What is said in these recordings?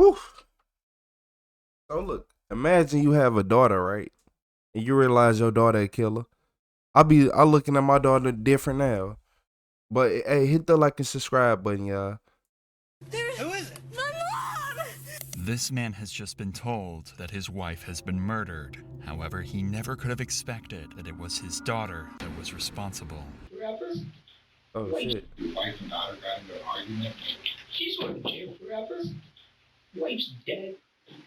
Oof. So look, imagine you have a daughter, right? And you realize your daughter a killer. I'm looking at my daughter different now. But hey, hit the like and subscribe button, y'all. Who is it? My mom! This man has just been told that his wife has been murdered. However, he never could have expected that it was his daughter that was responsible. Rappers? Oh shit. Your wife and daughter got into an argument. She's going to jail forever. Wife's dead.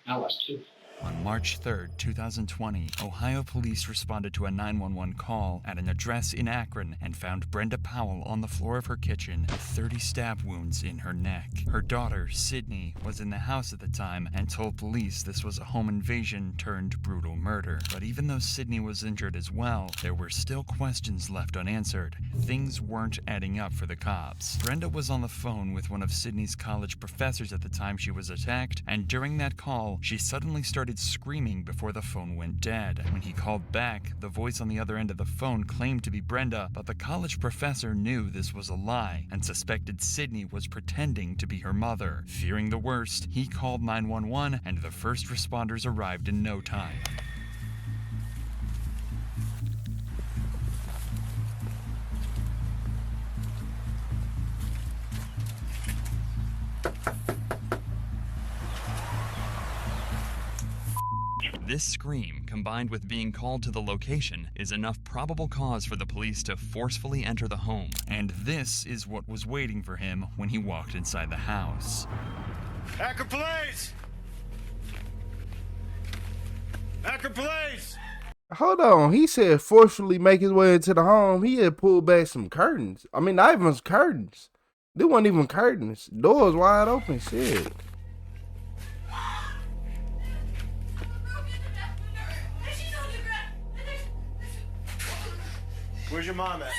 Now us too. On March 3rd, 2020, Ohio police responded to a 911 call at an address in Akron and found Brenda Powell on the floor of her kitchen with 30 stab wounds in her neck. Her daughter, Sydney, was in the house at the time and told police this was a home invasion turned brutal murder. But even though Sydney was injured as well, there were still questions left unanswered. Things weren't adding up for the cops. Brenda was on the phone with one of Sydney's college professors at the time she was attacked, and during that call, she suddenly started screaming before the phone went dead. When he called back, the voice on the other end of the phone claimed to be Brenda, but the college professor knew this was a lie and suspected Sydney was pretending to be her mother. Fearing the worst, he called 911 and the first responders arrived in no time. This scream, combined with being called to the location, is enough probable cause for the police to forcefully enter the home. And this is what was waiting for him when he walked inside the house. Akron Police! Akron Police! Hold on. He said forcefully make his way into the home. He had pulled back some curtains. I mean, not even curtains. They weren't even curtains. Doors wide open. Shit. Where's your mom at?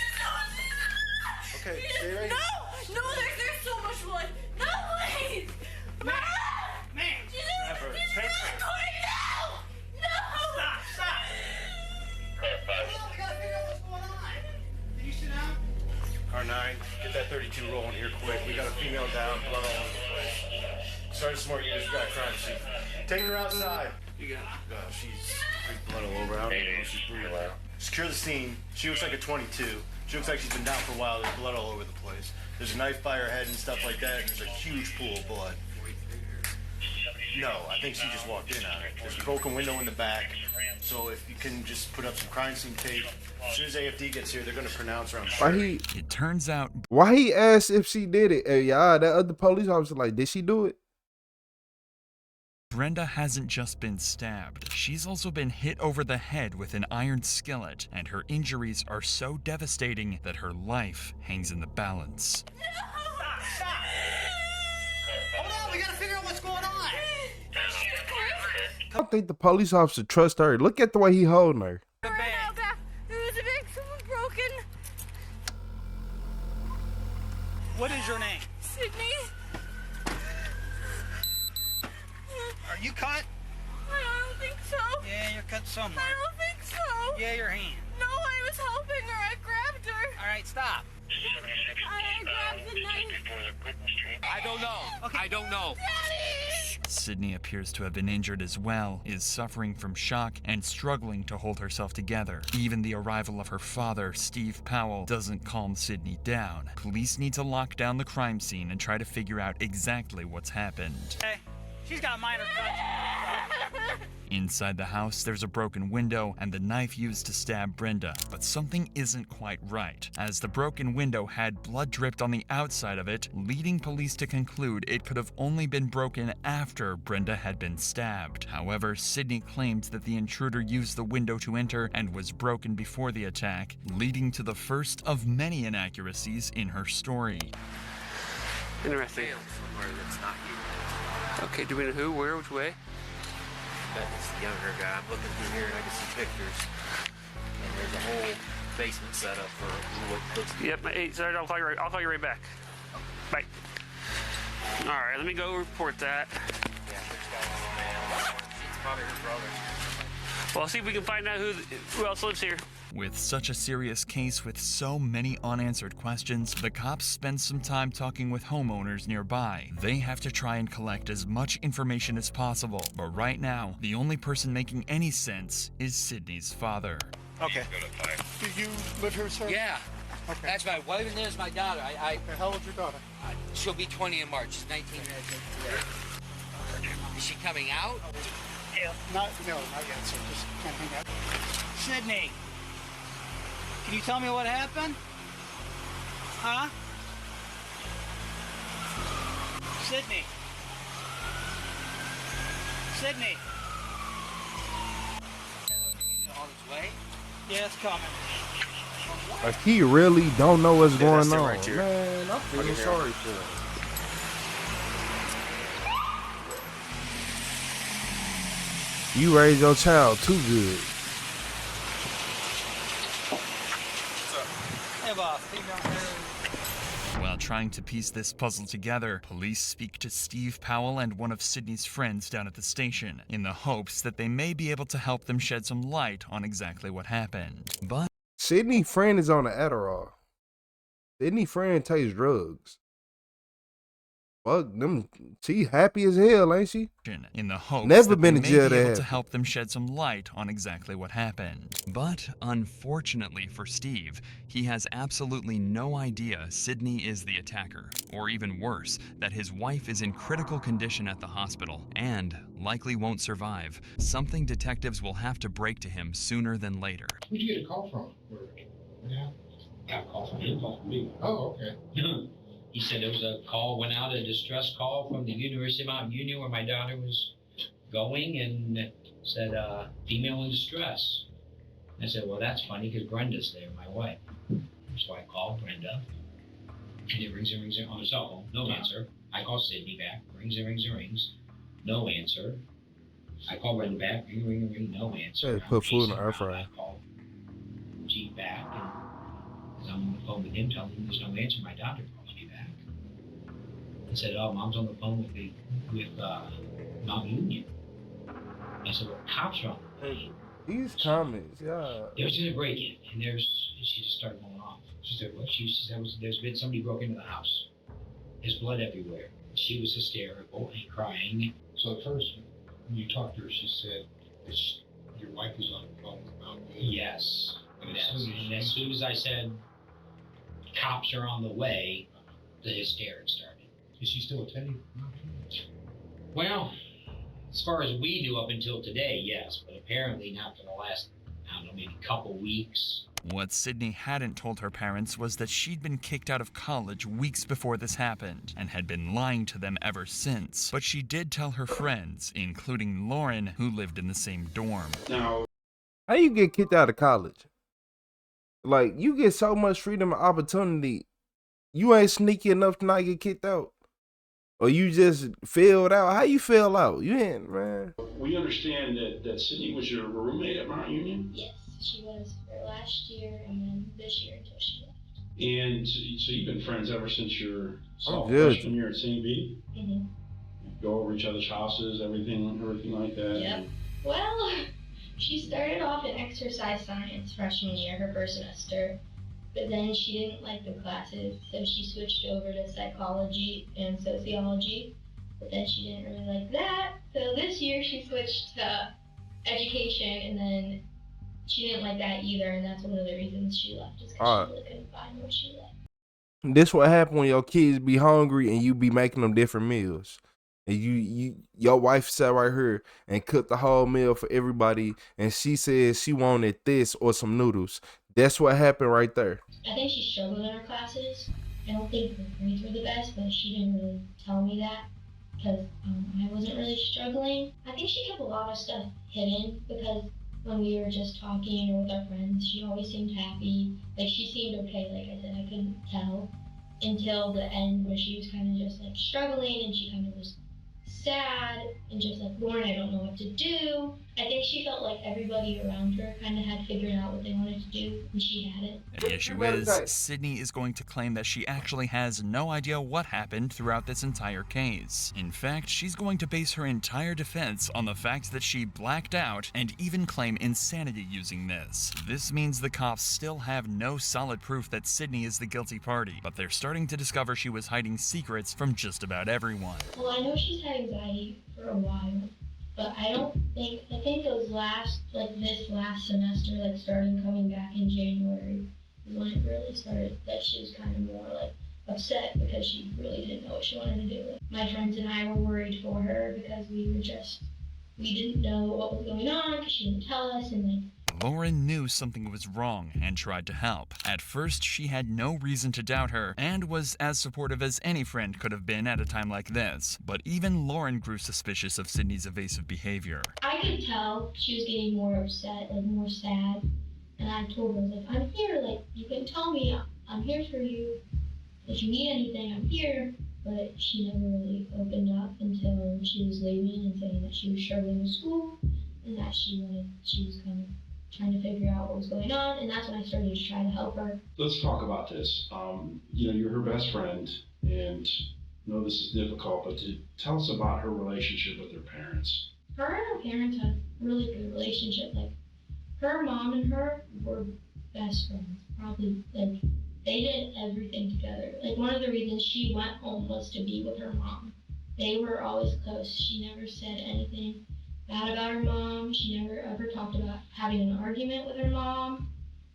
Okay, stay right here. No, there's so much blood. No, please. Mom! Man! She's Never. in Take her. recording now. No. Stop! We gotta figure out what's going on. Can you sit down? Car 9, get that 32 rolling here quick. We got a female down, blood all over the place. Sergeant Smart, you just got a crime scene. Taking her outside. You got she's blood all over. I don't even know if she's breathing. Secure the scene. She looks like a 22. She looks like she's been down for a while. There's blood all over the place. There's a knife by her head and stuff like that, and there's a huge pool of blood. No, I think she just walked in on it. There's a broken window in the back, so if you can just put up some crime scene tape. As soon as AFD gets here, they're going to pronounce her, I'm sure. It turns out Why he asked if she did it? Hey, y'all, that other police officer like, did she do it? Brenda hasn't just been stabbed. She's also been hit over the head with an iron skillet, and her injuries are so devastating that her life hangs in the balance. Stop! Hold on, we got to figure out what's going on. I don't think the police officer trusts her. Look at the way he holding her. There was a big someone broken. What is your name? Sydney. Are you cut? I don't think so. Yeah, you're cut somewhere. I don't think so. Yeah, your hand. No, I was helping her. I grabbed her. All right, stop. I grabbed the knife. I don't know. Okay. I don't know. Daddy! Sydney appears to have been injured as well, is suffering from shock, and struggling to hold herself together. Even the arrival of her father, Steve Powell, doesn't calm Sydney down. Police need to lock down the crime scene and try to figure out exactly what's happened. Hey, she's got minor cuts. Inside the house, there's a broken window and the knife used to stab Brenda, but something isn't quite right, as the broken window had blood dripped on the outside of it, leading police to conclude it could have only been broken after Brenda had been stabbed. However, Sydney claimed that the intruder used the window to enter and was broken before the attack, leading to the first of many inaccuracies in her story. Interesting. Somewhere that's not you. Okay, do we know who, where, which way? That is the younger guy. I'm looking through here and I can see pictures. And there's a whole basement set up for what looks like. Yep, hey, sorry, I'll call you right back. Bye. All right, let me go report that. Yeah, there's got one man. It's probably her brother. Well, I'll see if we can find out who else lives here. With such a serious case with so many unanswered questions, the cops spend some time talking with homeowners nearby. They have to try and collect as much information as possible, but right now, the only person making any sense is Sydney's father. Okay. Do you live here, sir? Yeah. Okay. That's my wife and there's my daughter. Okay, how old's your daughter? She'll be 20 in March. She's 19. Is she coming out? Not yet, sir. Just can't hang out. Sydney, can you tell me what happened? Huh? Sydney. Sydney. On its way? Yeah, it's coming. Like, he really don't know what's going that's it on. right here. Man, I'm feeling sorry for him. You raised your child too good. Hey, boss. Female hair. While trying to piece this puzzle together, police speak to Steve Powell and one of Sydney's friends down at the station, in the hopes that they may be able to help them shed some light on exactly what happened. But Sydney friend is on the Adderall. Sydney friend takes drugs. Fuck them. She happy as hell, ain't she? in the hopes Never that been they to may jail be to able have. to help them shed some light on exactly what happened. But unfortunately for Steve, he has absolutely no idea Sydney is the attacker, or even worse, that his wife is in critical condition at the hospital and likely won't survive. Something detectives will have to break to him sooner than later. Who'd you get a call from? Yeah. Got a call from him, call from me. Oh, okay. He said there was a call, went out, a distress call from the University of Mount Union where my daughter was going, and said, female in distress. I said, well, that's funny because Brenda's there, my wife. So I called Brenda, and it rings on her cell phone, no answer. I call Sydney back, rings, no answer. I call Brenda back, ring, no answer. Hey, put food in the air fryer. I call Chief back, and as I'm on the phone with him, telling him there's no answer, my doctor calls me back. I said, oh, Mom's on the phone with Mount Union. I said, well, cops are on the phone. These comments, yeah. There was a break-in, and she just started going off. She said, what? She said, there's been somebody broke into the house. There's blood everywhere. She was hysterical and crying. So at first, when you talked to her, she said that your wife was on the phone with Mount Union? Yes. And as soon as I said, cops are on the way, the hysterics started. Is she still attending? Well, as far as we knew up until today, yes, but apparently not for the last, I don't know, maybe couple weeks. What Sydney hadn't told her parents was that she'd been kicked out of college weeks before this happened and had been lying to them ever since. But she did tell her friends, including Lauren, who lived in the same dorm. Now, How you get kicked out of college? Like, you get so much freedom and opportunity. You ain't sneaky enough to not get kicked out. Or you just failed out. How you fail out? You ain't, man. we understand that Sydney was your roommate at Mount Union, Yes, she was for last year and then this year until she left. and so you've been friends ever since your good. freshman year at St. B. Mm-hmm. Go over each other's houses, everything like that. Yep. Well, she started off in exercise science freshman year, her first semester. But then she didn't like the classes, so she switched over to psychology and sociology. But then she didn't really like that, so this year she switched to education, and then she didn't like that either, and that's one of the reasons she left, is because she really couldn't find what she liked. This what happen when your kids be hungry and you be making them different meals. And your wife sat right here and cooked the whole meal for everybody, and she said she wanted this or some noodles. That's what happened right there. I think she struggled in her classes. I don't think her grades were the best, but she didn't really tell me that because I wasn't really struggling. I think she kept a lot of stuff hidden because when we were just talking or with our friends, she always seemed happy. Like, she seemed okay, like I said, I couldn't tell until the end where she was kind of just like struggling and she kind of was sad and just like, Lauren, I don't know what to do. I think she felt like everybody around her kind of had figured out what they wanted to do, and she hadn't. And the issue is, Sydney is going to claim that she actually has no idea what happened throughout this entire case. In fact, she's going to base her entire defense on the fact that she blacked out and even claim insanity using this. This means the cops still have no solid proof that Sydney is the guilty party, but they're starting to discover she was hiding secrets from just about everyone. Well, I know she's had anxiety for a while, but I think those this last semester, like starting coming back in January, is when it really started, that she was kind of more like upset because she really didn't know what she wanted to do. My friends and I were worried for her because we didn't know what was going on because she didn't tell us, and like, Lauren knew something was wrong and tried to help. At first, she had no reason to doubt her and was as supportive as any friend could have been at a time like this. But even Lauren grew suspicious of Sydney's evasive behavior. I could tell she was getting more upset, like more sad. And I told her, I was like, I'm here, like, you can tell me, I'm here for you. If you need anything, I'm here. But she never really opened up until she was leaving and saying that she was struggling with school and that she was kind of trying to figure out what was going on, and that's when I started to try to help her. Let's talk about this. You're her best friend, and I know this is difficult, but tell us about her relationship with her parents. Her and her parents had a really good relationship. Like, her mom and her were best friends. Probably, like, they did everything together. Like, one of the reasons she went home was to be with her mom. They were always close. She never said anything bad about her mom. She never ever talked about having an argument with her mom.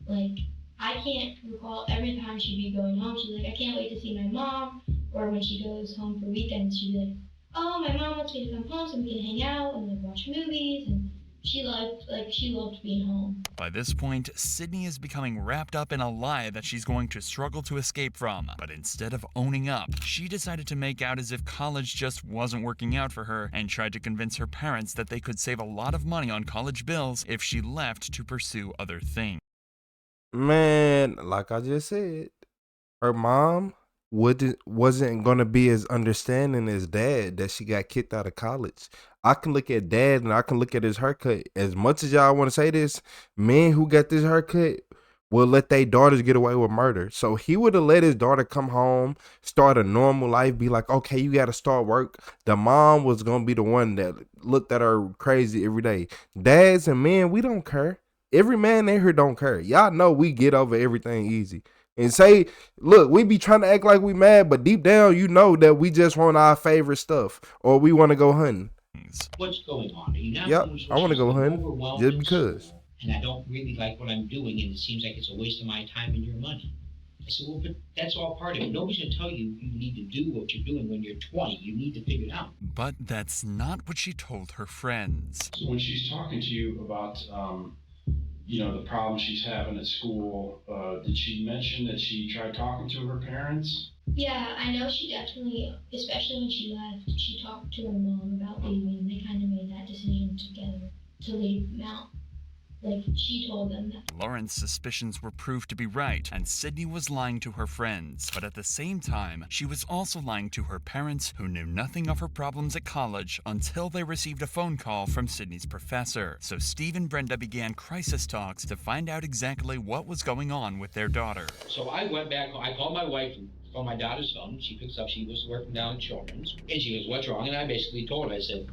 Like, I can't recall every time she'd be going home, she's like, I can't wait to see my mom. Or when she goes home for weekends, she'd be like, oh, my mom wants me to come home so we can hang out and like watch movies. And she loved being home. By this point, Sydney is becoming wrapped up in a lie that she's going to struggle to escape from. But instead of owning up, she decided to make out as if college just wasn't working out for her and tried to convince her parents that they could save a lot of money on college bills if she left to pursue other things. Man, like I just said, her mom wasn't gonna be as understanding as dad that she got kicked out of college. I can look at dad and I can look at his haircut. As much as y'all want to say this, men who got this haircut will let their daughters get away with murder. So he would have let his daughter come home, start a normal life, be like, okay, you got to start work. The mom was gonna be the one that looked at her crazy every day. Dads and men, we don't care. Every man in here don't care. Y'all know we get over everything easy. And say, look, we be trying to act like we mad, but deep down, you know that we just want our favorite stuff or we want to go hunting. What's going on? Are you not Yep, I want to go hunting just because. And I don't really like what I'm doing, and it seems like it's a waste of my time and your money. I said, well, but that's all part of it. Nobody's going to tell you you need to do what you're doing when you're 20. You need to figure it out. But that's not what she told her friends. So when she's talking to you about the problem she's having at school, did she mention that she tried talking to her parents? Yeah, I know she definitely, especially when she left, she talked to her mom about leaving. They kind of made that decision together to leave Mount. Like, she told them that. Lauren's suspicions were proved to be right, and Sydney was lying to her friends. But at the same time, she was also lying to her parents, who knew nothing of her problems at college until they received a phone call from Sydney's professor. So Steve and Brenda began crisis talks to find out exactly what was going on with their daughter. So I went back, I called my wife on my daughter's phone. She picks up, she was working down at Children's, and she goes, what's wrong? And I basically told her, I said,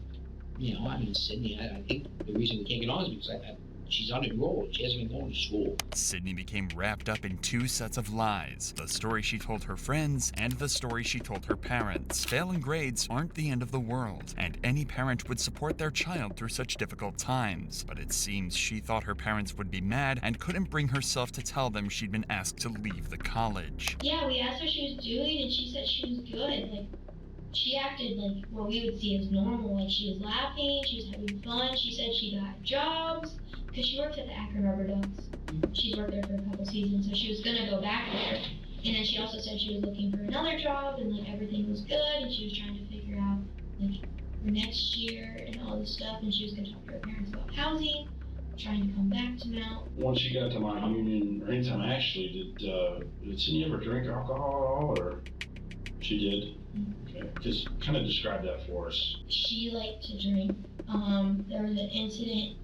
Sydney, I think the reason we can't get on is because she's unenrolled. She hasn't been going to school. Sydney became wrapped up in two sets of lies. The story she told her friends and the story she told her parents. Failing grades aren't the end of the world, and any parent would support their child through such difficult times. But it seems she thought her parents would be mad and couldn't bring herself to tell them she'd been asked to leave the college. Yeah, we asked her she was doing, and she said she was good. Like, she acted like what we would see as normal. Like, she was laughing, she was having fun. She said she got jobs. Because she worked at the Akron Rubber Ducks. She's worked there for a couple seasons, so she was going to go back there. And then she also said she was looking for another job, and like everything was good, and she was trying to figure out like her next year and all this stuff, and she was going to talk to her parents about housing, trying to come back to Mount. Once she got to my union, or anytime actually, did Sydney ever drink alcohol at all, or she did? Mm-hmm. Okay. Okay, just kind of describe that for us. She liked to drink. There was an incident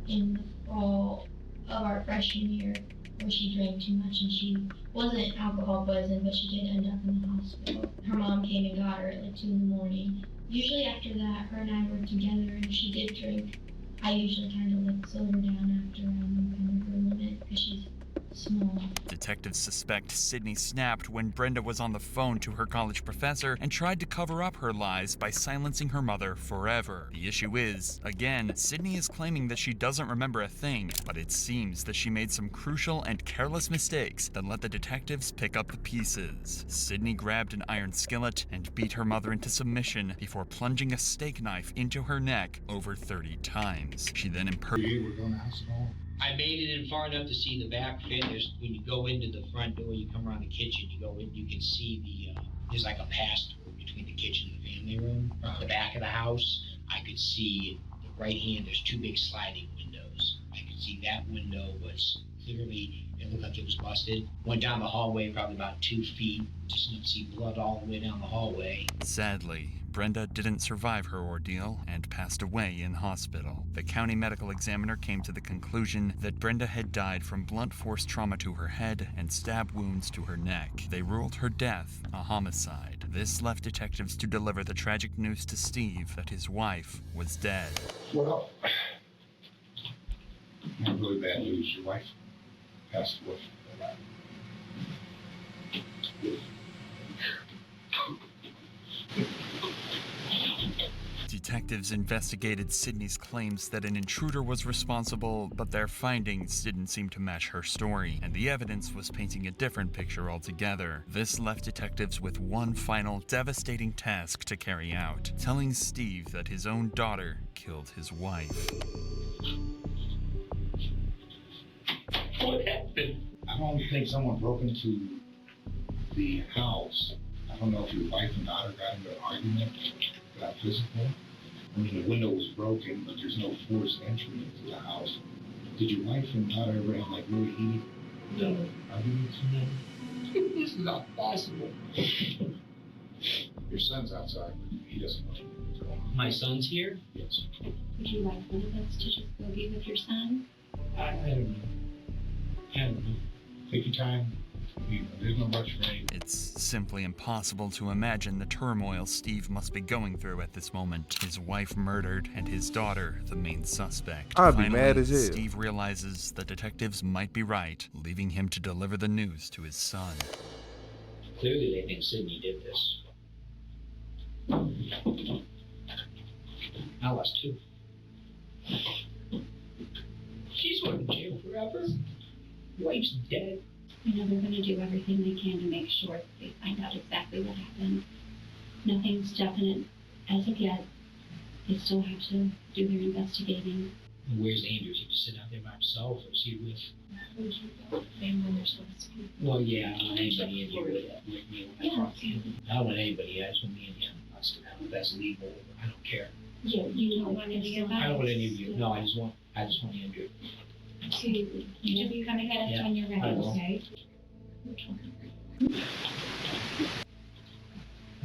in the fall of our freshman year where she drank too much and she wasn't alcohol poisoned, but she did end up in the hospital. Her mom came and got her at like 2 in the morning. Usually after that, her and I were together and she did drink. I usually kind of like slow her down after kind of her limit because she's small. Detectives suspect Sydney snapped when Brenda was on the phone to her college professor and tried to cover up her lies by silencing her mother forever. The issue is, again, Sydney is claiming that she doesn't remember a thing, but it seems that she made some crucial and careless mistakes that let the detectives pick up the pieces. Sydney grabbed an iron skillet and beat her mother into submission before plunging a steak knife into her neck over 30 times. She then I made it in far enough to see the back fit. When you go into the front door, you come around the kitchen, you go in, you can see there's like a pass-through between the kitchen and the family room. From the back of the house, I could see the right hand, there's 2 big sliding windows. I could see that window was clearly, it looked like it was busted. Went down the hallway probably about 2 feet, just enough to see blood all the way down the hallway. Sadly, Brenda didn't survive her ordeal and passed away in hospital. The county medical examiner came to the conclusion that Brenda had died from blunt force trauma to her head and stab wounds to her neck. They ruled her death a homicide. This left detectives to deliver the tragic news to Steve that his wife was dead. Well, not really bad news. Your wife passed away. Detectives investigated Sydney's claims that an intruder was responsible, but their findings didn't seem to match her story, and the evidence was painting a different picture altogether. This left detectives with one final devastating task to carry out, telling Steve that his own daughter killed his wife. What happened? I don't think someone broke into the house. I don't know if your wife and daughter got into an argument, got physical. I mean, the window was broken, but there's no forced entry into the house. Did your wife and daughter ever have like really heated arguments? No. This is not possible. Your son's outside. He doesn't know what's going on. My son's here? Yes. Would you like one of us to just go be with your son? I don't know. I don't know. Take your time. There's no rush for anything. It's simply impossible to imagine the turmoil Steve must be going through at this moment. His wife murdered and his daughter the main suspect. I'd Finally, be mad as hell. Steve realizes the detectives might be right, leaving him to deliver the news to his son. Clearly they think Sydney did this. I lost 2. She's going to jail forever. Wife's dead. You know, they're going to do everything they can to make sure that they find out exactly what happened. Nothing's definite as of yet. They still have to do their investigating. Where's Andrew? Is he just sitting out there by himself, or is he with? Would you go with them when they're supposed to be? Well, yeah, I don't want anybody in here with me when I talk to him. I don't want anybody. I just want me and him. If that's legal, I don't care. You don't want any of us? I don't want any of you. No, I just want Andrew. So you just come and get us when you're ready, okay?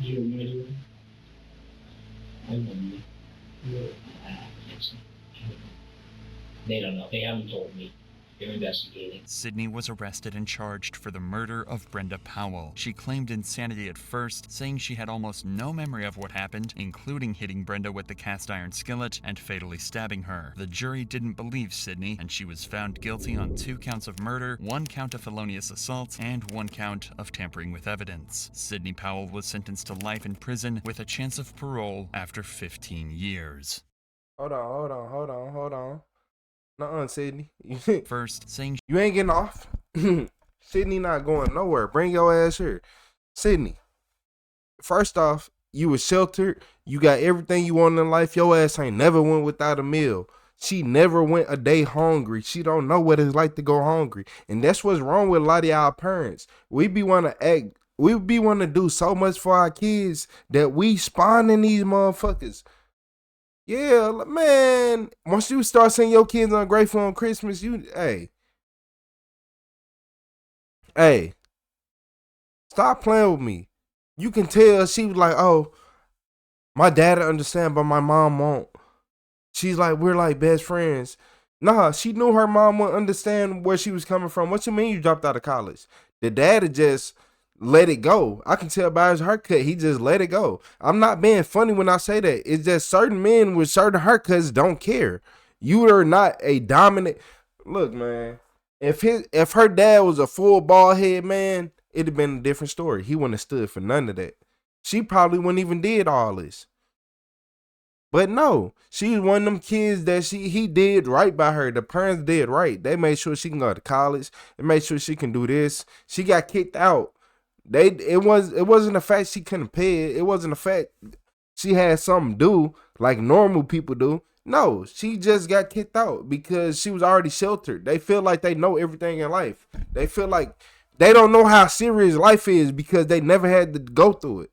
You ready? I don't know. They don't know. They haven't told me. They're investigating. Sydney was arrested and charged for the murder of Brenda Powell. She claimed insanity at first, saying she had almost no memory of what happened, including hitting Brenda with the cast iron skillet and fatally stabbing her. The jury didn't believe Sydney, and she was found guilty on 2 counts of murder, 1 count of felonious assault, and 1 count of tampering with evidence. Sydney Powell was sentenced to life in prison with a chance of parole after 15 years. Hold on. Nuh-uh, Sydney. First, saying you ain't getting off. Sydney not going nowhere. Bring your ass here. Sydney, first off, you was sheltered. You got everything you want in life. Your ass ain't never went without a meal. She never went a day hungry. She don't know what it's like to go hungry. And that's what's wrong with a lot of y'all parents. We be want to do so much for our kids that we spawning these motherfuckers. Yeah, man, once you start seeing your kids ungrateful on Christmas, hey, stop playing with me. You can tell she was like, oh, My dad understand, but my mom won't. She's like, we're like best friends. Nah, she knew her mom wouldn't understand where she was coming from. What you mean you dropped out of college? The dad had just let it go. I can tell by his haircut, he just let it go. I'm not being funny when I say that. It's just certain men with certain haircuts don't care. You are not a dominant. Look, man, if her dad was a full bald head man, it'd have been a different story. He wouldn't have stood for none of that. She probably wouldn't even did all this. But no, she's one of them kids that he did right by her. The parents did right. They made sure she can go to college. They made sure she can do this. She got kicked out. It wasn't a fact she couldn't pay it. It wasn't a fact she had something to do like normal people do. No, she just got kicked out because she was already sheltered. They feel like they know everything in life. They feel like they don't know how serious life is because they never had to go through it.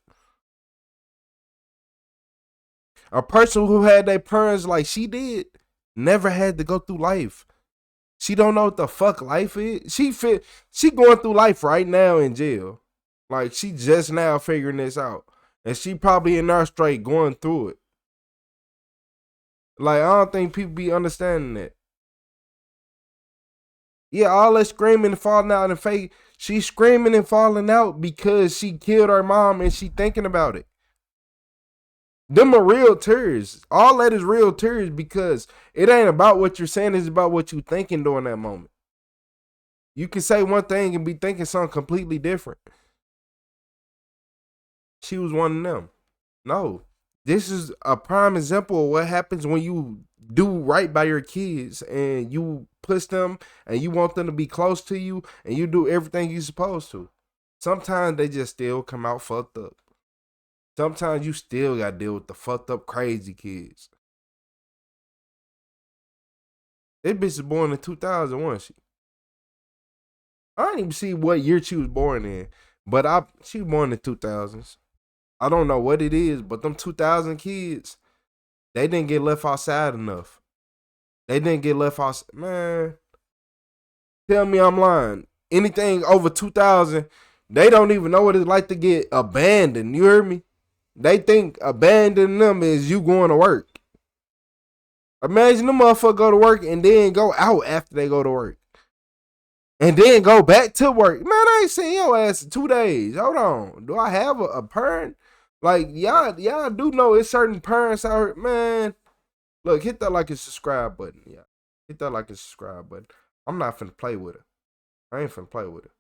A person who had their parents like she did never had to go through life. She don't know what the fuck life is. She going through life right now in jail. Like she just now figuring this out. And she probably in there straight going through it. Like I don't think people be understanding that. Yeah, all that screaming and falling out in the face. She's screaming and falling out because she killed her mom and she thinking about it. Them are real tears. All that is real tears because it ain't about what you're saying. It's about what you're thinking during that moment. You can say one thing and be thinking something completely different. She was one of them. No. This is a prime example of what happens when you do right by your kids and you push them and you want them to be close to you and you do everything you're supposed to. Sometimes they just still come out fucked up. Sometimes you still got to deal with the fucked up crazy kids. This bitch was born in 2001. I didn't even see what year she was born in, but she was born in the 2000s. I don't know what it is, but them 2000 kids, they didn't get left outside enough. They didn't get left outside. Man, tell me I'm lying. Anything over 2000, they don't even know what it's like to get abandoned. You hear me? They think abandoning them is you going to work. Imagine the motherfucker go to work and then go out after they go to work. And then go back to work. Man, I ain't seen your ass in 2 days. Hold on. Do I have a parent? Like, y'all do know it's certain parents out here. Man, look, hit that like and subscribe button. Yeah, hit that like and subscribe button. I'm not finna play with her. I ain't finna play with her.